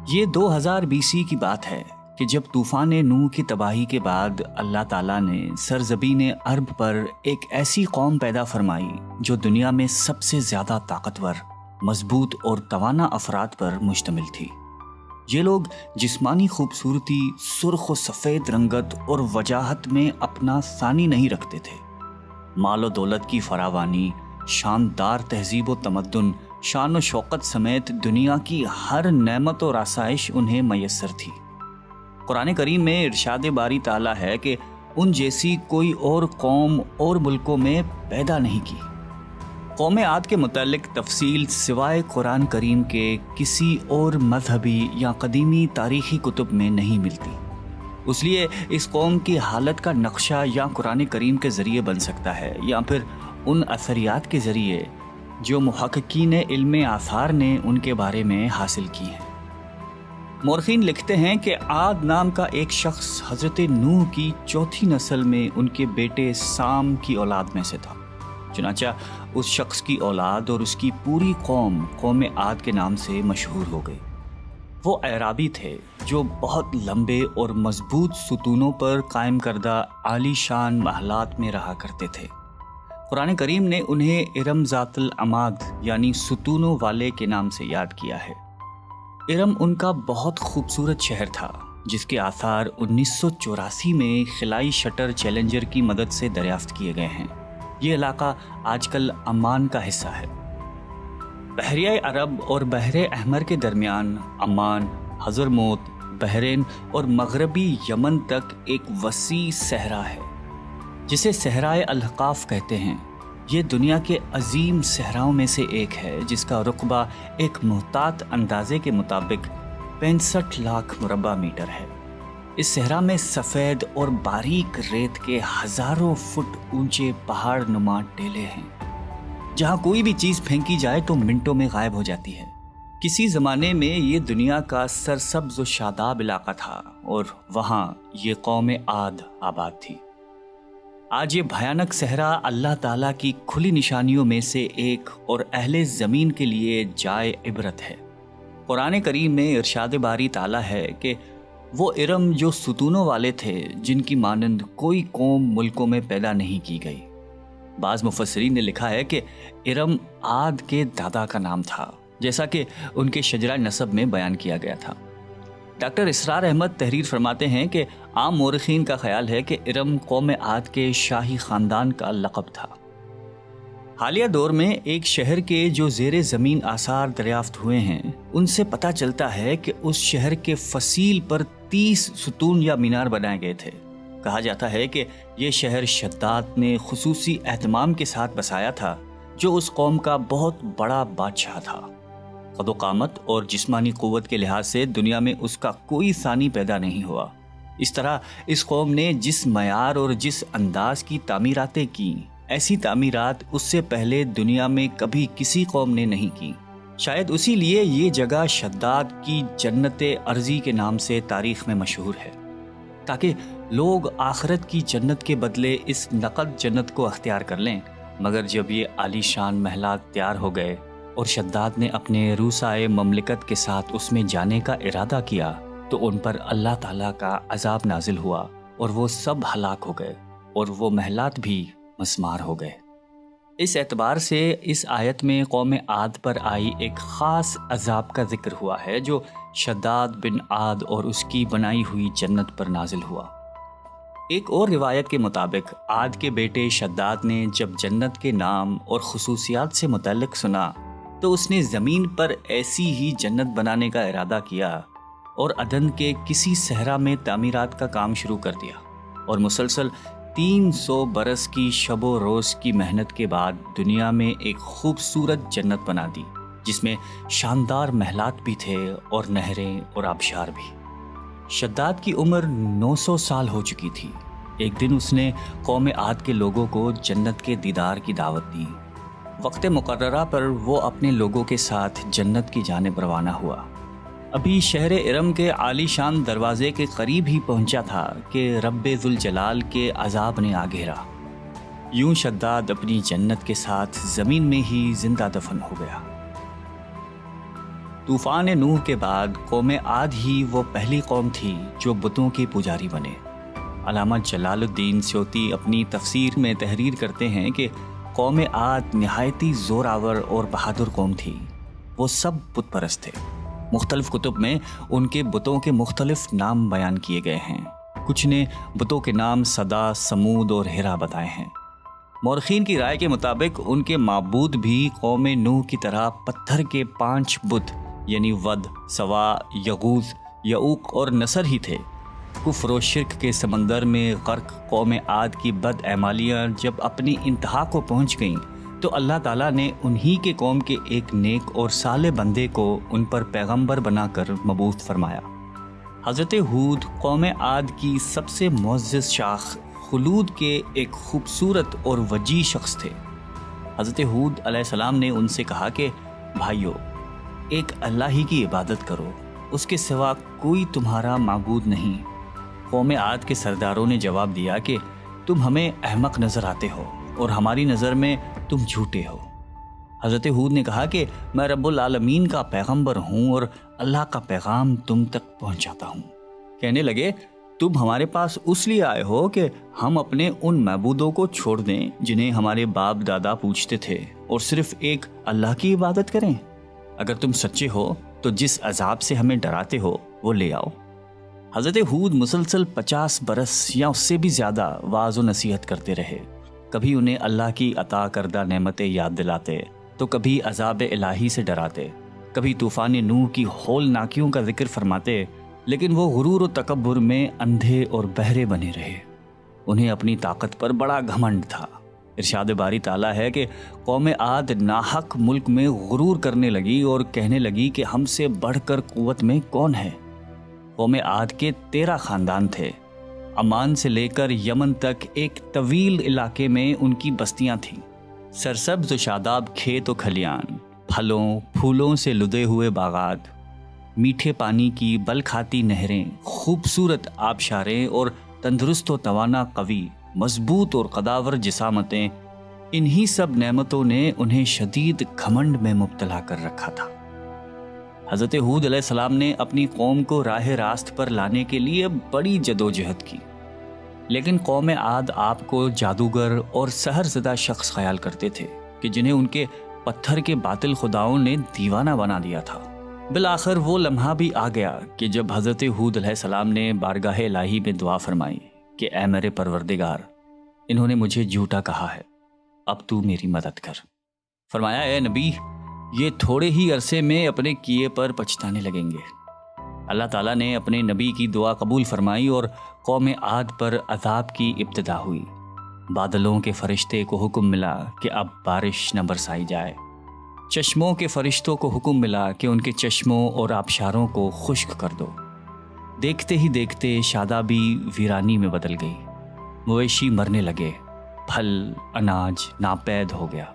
یہ 2000 BC کی بات ہے کہ جب طوفان نوح کی تباہی کے بعد اللہ تعالیٰ نے سرزمین عرب پر ایک ایسی قوم پیدا فرمائی جو دنیا میں سب سے زیادہ طاقتور، مضبوط اور توانا افراد پر مشتمل تھی۔ یہ لوگ جسمانی خوبصورتی، سرخ و سفید رنگت اور وجاہت میں اپنا ثانی نہیں رکھتے تھے۔ مال و دولت کی فراوانی، شاندار تہذیب و تمدن، شان و شوکت سمیت دنیا کی ہر نعمت اور آسائش انہیں میسر تھی۔ قرآن کریم میں ارشاد باری تعالیٰ ہے کہ ان جیسی کوئی اور قوم اور ملکوں میں پیدا نہیں کی۔ قوم عاد کے متعلق تفصیل سوائے قرآن کریم کے کسی اور مذہبی یا قدیمی تاریخی کتب میں نہیں ملتی۔ اس لیے اس قوم کی حالت کا نقشہ یا قرآن کریم کے ذریعے بن سکتا ہے یا پھر ان اثریات کے ذریعے جو محققین علم آثار نے ان کے بارے میں حاصل کی ہیں۔ مورخین لکھتے ہیں کہ عاد نام کا ایک شخص حضرت نوح کی چوتھی نسل میں ان کے بیٹے سام کی اولاد میں سے تھا۔ چنانچہ اس شخص کی اولاد اور اس کی پوری قوم عاد کے نام سے مشہور ہو گئی۔ وہ اعرابی تھے جو بہت لمبے اور مضبوط ستونوں پر قائم کردہ عالی شان محلات میں رہا کرتے تھے۔ قرآن کریم نے انہیں ارم ذات العماد یعنی ستونوں والے کے نام سے یاد کیا ہے۔ ارم ان کا بہت خوبصورت شہر تھا جس کے آثار 1984 میں خلائی شٹر چیلنجر کی مدد سے دریافت کیے گئے ہیں۔ یہ علاقہ آج کل عمان کا حصہ ہے۔ بحریہ عرب اور بحر احمر کے درمیان عمان، حضرموت، بحرین اور مغربی یمن تک ایک وسیع صحرا ہے جسے صحرائے الحقاف کہتے ہیں۔ یہ دنیا کے عظیم صحراؤں میں سے ایک ہے جس کا رقبہ ایک محتاط اندازے کے مطابق 65 لاکھ مربع میٹر ہے۔ اس صحرا میں سفید اور باریک ریت کے ہزاروں فٹ اونچے پہاڑ نما ٹیلے ہیں جہاں کوئی بھی چیز پھینکی جائے تو منٹوں میں غائب ہو جاتی ہے۔ کسی زمانے میں یہ دنیا کا سرسبز و شاداب علاقہ تھا اور وہاں یہ قوم عاد آباد تھی۔ آج یہ بھیانک صحرا اللہ تعالیٰ کی کھلی نشانیوں میں سے ایک اور اہل زمین کے لیے جائے عبرت ہے۔ قرآن کریم میں ارشاد باری تعالیٰ ہے کہ وہ ارم جو ستونوں والے تھے جن کی مانند کوئی قوم ملکوں میں پیدا نہیں کی گئی۔ بعض مفسرین نے لکھا ہے کہ ارم عاد کے دادا کا نام تھا جیسا کہ ان کے شجرہ نسب میں بیان کیا گیا تھا۔ ڈاکٹر اسرار احمد تحریر فرماتے ہیں کہ عام مورخین کا خیال ہے کہ ارم قوم عاد کے شاہی خاندان کا لقب تھا۔ حالیہ دور میں ایک شہر کے جو زیر زمین آثار دریافت ہوئے ہیں ان سے پتہ چلتا ہے کہ اس شہر کے فصیل پر 30 ستون یا مینار بنائے گئے تھے۔ کہا جاتا ہے کہ یہ شہر شداد نے خصوصی اہتمام کے ساتھ بسایا تھا جو اس قوم کا بہت بڑا بادشاہ تھا۔ قد و قامت اور جسمانی قوت کے لحاظ سے دنیا میں اس کا کوئی ثانی پیدا نہیں ہوا۔ اس طرح اس قوم نے جس معیار اور جس انداز کی تعمیراتیں کی، ایسی تعمیرات اس سے پہلے دنیا میں کبھی کسی قوم نے نہیں کی۔ شاید اسی لیے یہ جگہ شداد کی جنت ارضی کے نام سے تاریخ میں مشہور ہے، تاکہ لوگ آخرت کی جنت کے بدلے اس نقد جنت کو اختیار کر لیں۔ مگر جب یہ عالی شان محلات تیار ہو گئے اور شداد نے اپنے روسائے مملکت کے ساتھ اس میں جانے کا ارادہ کیا تو ان پر اللہ تعالیٰ کا عذاب نازل ہوا اور وہ سب ہلاک ہو گئے اور وہ محلات بھی مسمار ہو گئے۔ اس اعتبار سے اس آیت میں قوم عاد پر آئی ایک خاص عذاب کا ذکر ہوا ہے جو شداد بن عاد اور اس کی بنائی ہوئی جنت پر نازل ہوا۔ ایک اور روایت کے مطابق عاد کے بیٹے شداد نے جب جنت کے نام اور خصوصیات سے متعلق سنا تو اس نے زمین پر ایسی ہی جنت بنانے کا ارادہ کیا اور عدن کے کسی صحرا میں تعمیرات کا کام شروع کر دیا، اور مسلسل 300 برس کی شب و روز کی محنت کے بعد دنیا میں ایک خوبصورت جنت بنا دی جس میں شاندار محلات بھی تھے اور نہریں اور آبشار بھی۔ شداد کی عمر 900 سال ہو چکی تھی۔ ایک دن اس نے قوم عاد کے لوگوں کو جنت کے دیدار کی دعوت دی۔ وقت مقررہ پر وہ اپنے لوگوں کے ساتھ جنت کی جانب روانہ ہوا۔ ابھی شہر ارم کے عالی شان دروازے کے قریب ہی پہنچا تھا کہ رب ذوالجلال کے عذاب نے آ گھیرا۔ یوں شداد اپنی جنت کے ساتھ زمین میں ہی زندہ دفن ہو گیا۔ طوفان نوح کے بعد قوم عاد ہی وہ پہلی قوم تھی جو بتوں کے پجاری بنے۔ علامہ جلال الدین سیوطی اپنی تفسیر میں تحریر کرتے ہیں کہ قوم عاد نہایتی زور آور اور بہادر قوم تھی۔ وہ سب بت پرست تھے۔ مختلف کتب میں ان کے بتوں کے مختلف نام بیان کیے گئے ہیں۔ کچھ نے بتوں کے نام صدا، سمود اور ہرا بتائے ہیں۔ مورخین کی رائے کے مطابق ان کے معبود بھی قوم نوح کی طرح پتھر کے 5 بت یعنی ود، سوا، یغوث، یعوق اور نصر ہی تھے۔ کفر و شرک کے سمندر میں غرق قوم عاد کی بد اعمالیاں جب اپنی انتہا کو پہنچ گئیں تو اللہ تعالیٰ نے انہی کے قوم کے ایک نیک اور صالح بندے کو ان پر پیغمبر بنا کر مبعوث فرمایا۔ حضرت ہود قوم عاد کی سب سے معزز شاخ خلود کے ایک خوبصورت اور وجیح شخص تھے۔ حضرت ہود علیہ السلام نے ان سے کہا کہ بھائیو، ایک اللہ ہی کی عبادت کرو، اس کے سوا کوئی تمہارا معبود نہیں۔ قوم عاد کے سرداروں نے جواب دیا کہ تم ہمیں احمق نظر آتے ہو اور ہماری نظر میں تم جھوٹے ہو۔ حضرت ہود نے کہا کہ میں رب العالمین کا پیغمبر ہوں اور اللہ کا پیغام تم تک پہنچاتا ہوں۔ کہنے لگے تم ہمارے پاس اس لیے آئے ہو کہ ہم اپنے ان معبودوں کو چھوڑ دیں جنہیں ہمارے باپ دادا پوجتے تھے اور صرف ایک اللہ کی عبادت کریں؟ اگر تم سچے ہو تو جس عذاب سے ہمیں ڈراتے ہو وہ لے آؤ۔ حضرت ہود مسلسل 50 برس یا اس سے بھی زیادہ واعظ و نصیحت کرتے رہے۔ کبھی انہیں اللہ کی عطا کردہ نعمتیں یاد دلاتے تو کبھی عذاب الہی سے ڈراتے، کبھی طوفان نوح کی ہولناکیوں کا ذکر فرماتے، لیکن وہ غرور و تکبر میں اندھے اور بہرے بنے رہے۔ انہیں اپنی طاقت پر بڑا گھمنڈ تھا۔ ارشاد باری تعالیٰ ہے کہ قوم عاد ناحق ملک میں غرور کرنے لگی اور کہنے لگی کہ ہم سے بڑھ کر قوت میں کون ہے۔ قوم عاد کے 13 خاندان تھے۔ عمان سے لے کر یمن تک ایک طویل علاقے میں ان کی بستیاں تھیں۔ سرسبز و شاداب کھیت و کھلیان، پھلوں پھولوں سے لدے ہوئے باغات، میٹھے پانی کی بل کھاتی نہریں، خوبصورت آبشاریں اور تندرست و توانا قوی، مضبوط اور قداور جسامتیں، انہی سب نعمتوں نے انہیں شدید گھمنڈ میں مبتلا کر رکھا تھا۔ حضرت ہود علیہ السلام نے اپنی قوم کو راہ راست پر لانے کے لیے بڑی جدوجہد کی، لیکن قوم عاد آپ کو جادوگر اور سحر زدہ شخص خیال کرتے تھے کہ جنہیں ان کے پتھر کے باطل خداؤں نے دیوانہ بنا دیا تھا۔ بالآخر وہ لمحہ بھی آ گیا کہ جب حضرت ہود علیہ السلام نے بارگاہ الہی میں دعا فرمائی کہ اے میرے پروردگار، انہوں نے مجھے جھوٹا کہا ہے، اب تو میری مدد کر۔ فرمایا اے نبی، یہ تھوڑے ہی عرصے میں اپنے کیے پر پچھتانے لگیں گے۔ اللہ تعالیٰ نے اپنے نبی کی دعا قبول فرمائی اور قوم عاد پر عذاب کی ابتدا ہوئی۔ بادلوں کے فرشتے کو حکم ملا کہ اب بارش نہ برسائی جائے۔ چشموں کے فرشتوں کو حکم ملا کہ ان کے چشموں اور آبشاروں کو خشک کر دو۔ دیکھتے ہی دیکھتے شادابی ویرانی میں بدل گئی، مویشی مرنے لگے، پھل اناج ناپید ہو گیا۔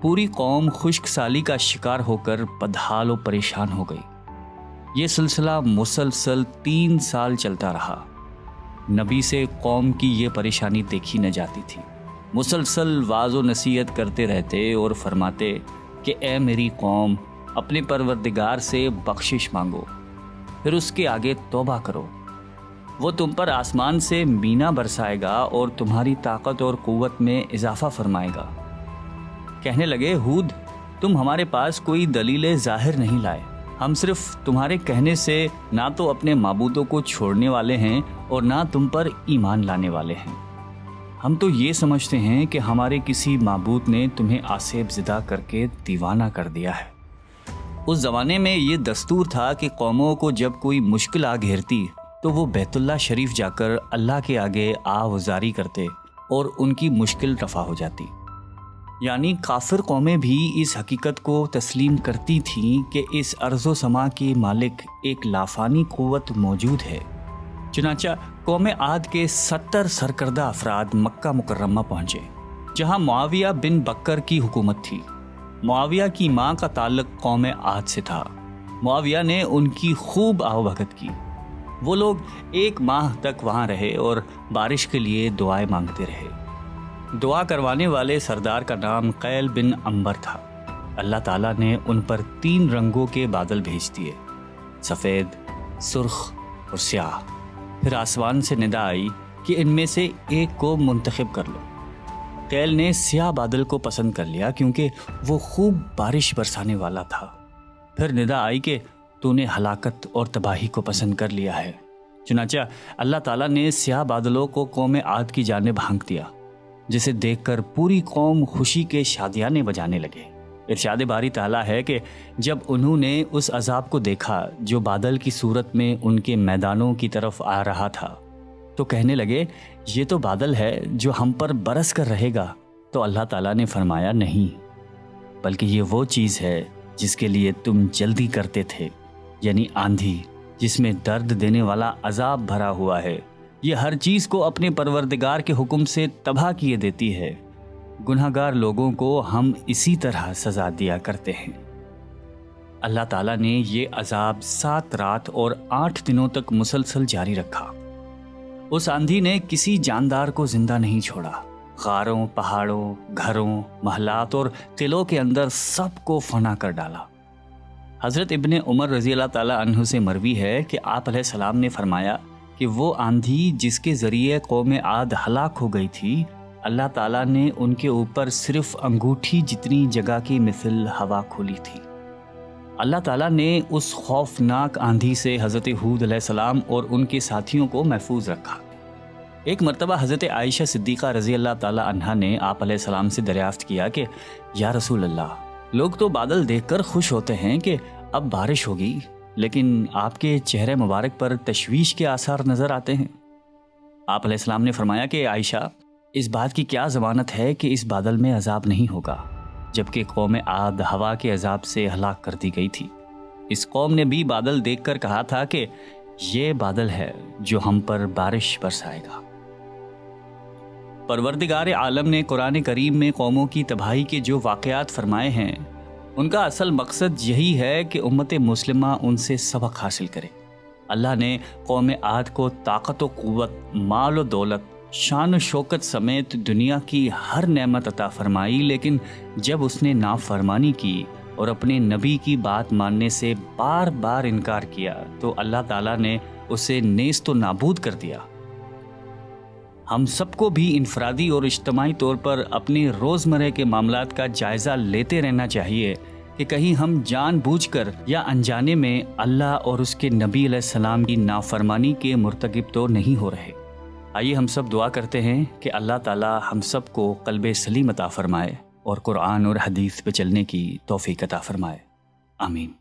پوری قوم خشک سالی کا شکار ہو کر بدحال و پریشان ہو گئی۔ یہ سلسلہ مسلسل 3 سال چلتا رہا۔ نبی سے قوم کی یہ پریشانی دیکھی نہ جاتی تھی۔ مسلسل واعظ و نصیحت کرتے رہتے اور فرماتے کہ اے میری قوم، اپنے پروردگار سے بخشش مانگو، پھر اس کے آگے توبہ کرو، وہ تم پر آسمان سے مینا برسائے گا اور تمہاری طاقت اور قوت میں اضافہ فرمائے گا۔ کہنے لگے ہود، تم ہمارے پاس کوئی دلیل ظاہر نہیں لائے، ہم صرف تمہارے کہنے سے نہ تو اپنے معبودوں کو چھوڑنے والے ہیں اور نہ تم پر ایمان لانے والے ہیں۔ ہم تو یہ سمجھتے ہیں کہ ہمارے کسی معبود نے تمہیں آسیب زدہ کر کے دیوانہ کر دیا ہے۔ اس زمانے میں یہ دستور تھا کہ قوموں کو جب کوئی مشکل آ گھیرتی تو وہ بیت اللہ شریف جا کر اللہ کے آگے آوازاری کرتے اور ان کی مشکل رفع ہو جاتی۔ یعنی کافر قومیں بھی اس حقیقت کو تسلیم کرتی تھیں کہ اس ارض و سما کے مالک ایک لافانی قوت موجود ہے۔ چنانچہ قوم عاد کے 70 سرکردہ افراد مکہ مکرمہ پہنچے، جہاں معاویہ بن بکر کی حکومت تھی۔ معاویہ کی ماں کا تعلق قوم عاد سے تھا۔ معاویہ نے ان کی خوب آؤبھگت کی۔ وہ لوگ 1 ماہ تک وہاں رہے اور بارش کے لیے دعائیں مانگتے رہے۔ دعا کروانے والے سردار کا نام قیل بن عنبر تھا۔ اللہ تعالیٰ نے ان پر 3 رنگوں کے بادل بھیج دیے، سفید، سرخ اور سیاہ۔ پھر آسمان سے ندا آئی کہ ان میں سے ایک کو منتخب کر لو۔ قیل نے سیاہ بادل کو پسند کر لیا کیونکہ وہ خوب بارش برسانے والا تھا۔ پھر ندا آئی کہ تو نے ہلاکت اور تباہی کو پسند کر لیا ہے۔ چنانچہ اللہ تعالیٰ نے سیاہ بادلوں کو قوم عاد کی جانب ہانک دیا، جسے دیکھ کر پوری قوم خوشی کے شادیانے بجانے لگے۔ ارشاد باری تعالیٰ ہے کہ جب انہوں نے اس عذاب کو دیکھا جو بادل کی صورت میں ان کے میدانوں کی طرف آ رہا تھا، تو کہنے لگے یہ تو بادل ہے جو ہم پر برس کر رہے گا۔ تو اللہ تعالیٰ نے فرمایا نہیں، بلکہ یہ وہ چیز ہے جس کے لیے تم جلدی کرتے تھے، یعنی آندھی جس میں درد دینے والا عذاب بھرا ہوا ہے۔ یہ ہر چیز کو اپنے پروردگار کے حکم سے تباہ کیے دیتی ہے۔ گناہگار لوگوں کو ہم اسی طرح سزا دیا کرتے ہیں۔ اللہ تعالیٰ نے یہ عذاب 7 رات اور 8 دنوں تک مسلسل جاری رکھا۔ اس آندھی نے کسی جاندار کو زندہ نہیں چھوڑا۔ غاروں، پہاڑوں، گھروں، محلات اور قلعوں کے اندر سب کو فنا کر ڈالا۔ حضرت ابن عمر رضی اللہ تعالیٰ عنہ سے مروی ہے کہ آپ علیہ السلام نے فرمایا کہ وہ آندھی جس کے ذریعے قوم عاد ہلاک ہو گئی تھی، اللہ تعالیٰ نے ان کے اوپر صرف انگوٹھی جتنی جگہ کی مثل ہوا کھولی تھی۔ اللہ تعالیٰ نے اس خوفناک آندھی سے حضرت ہود علیہ السلام اور ان کے ساتھیوں کو محفوظ رکھا۔ ایک مرتبہ حضرت عائشہ صدیقہ رضی اللہ تعالیٰ عنہا نے آپ علیہ السلام سے دریافت کیا کہ یا رسول اللہ، لوگ تو بادل دیکھ کر خوش ہوتے ہیں کہ اب بارش ہوگی، لیکن آپ کے چہرے مبارک پر تشویش کے آثار نظر آتے ہیں۔ آپ علیہ السلام نے فرمایا کہ عائشہ، اس بات کی کیا ضمانت ہے کہ اس بادل میں عذاب نہیں ہوگا، جبکہ قوم عاد ہوا کے عذاب سے ہلاک کر دی گئی تھی۔ اس قوم نے بھی بادل دیکھ کر کہا تھا کہ یہ بادل ہے جو ہم پر بارش برسائے گا۔ پروردگار عالم نے قرآن کریم میں قوموں کی تباہی کے جو واقعات فرمائے ہیں، ان کا اصل مقصد یہی ہے کہ امت مسلمہ ان سے سبق حاصل کرے۔ اللہ نے قوم عاد کو طاقت و قوت، مال و دولت، شان و شوکت سمیت دنیا کی ہر نعمت عطا فرمائی، لیکن جب اس نے نافرمانی کی اور اپنے نبی کی بات ماننے سے بار بار انکار کیا تو اللہ تعالیٰ نے اسے نیست و نابود کر دیا۔ ہم سب کو بھی انفرادی اور اجتماعی طور پر اپنے روزمرہ کے معاملات کا جائزہ لیتے رہنا چاہیے کہ کہیں ہم جان بوجھ کر یا انجانے میں اللہ اور اس کے نبی علیہ السلام کی نافرمانی کے مرتکب تو نہیں ہو رہے۔ آئیے ہم سب دعا کرتے ہیں کہ اللہ تعالی ہم سب کو قلب سلیم عطا فرمائے اور قرآن اور حدیث پہ چلنے کی توفیق عطا فرمائے۔ آمین۔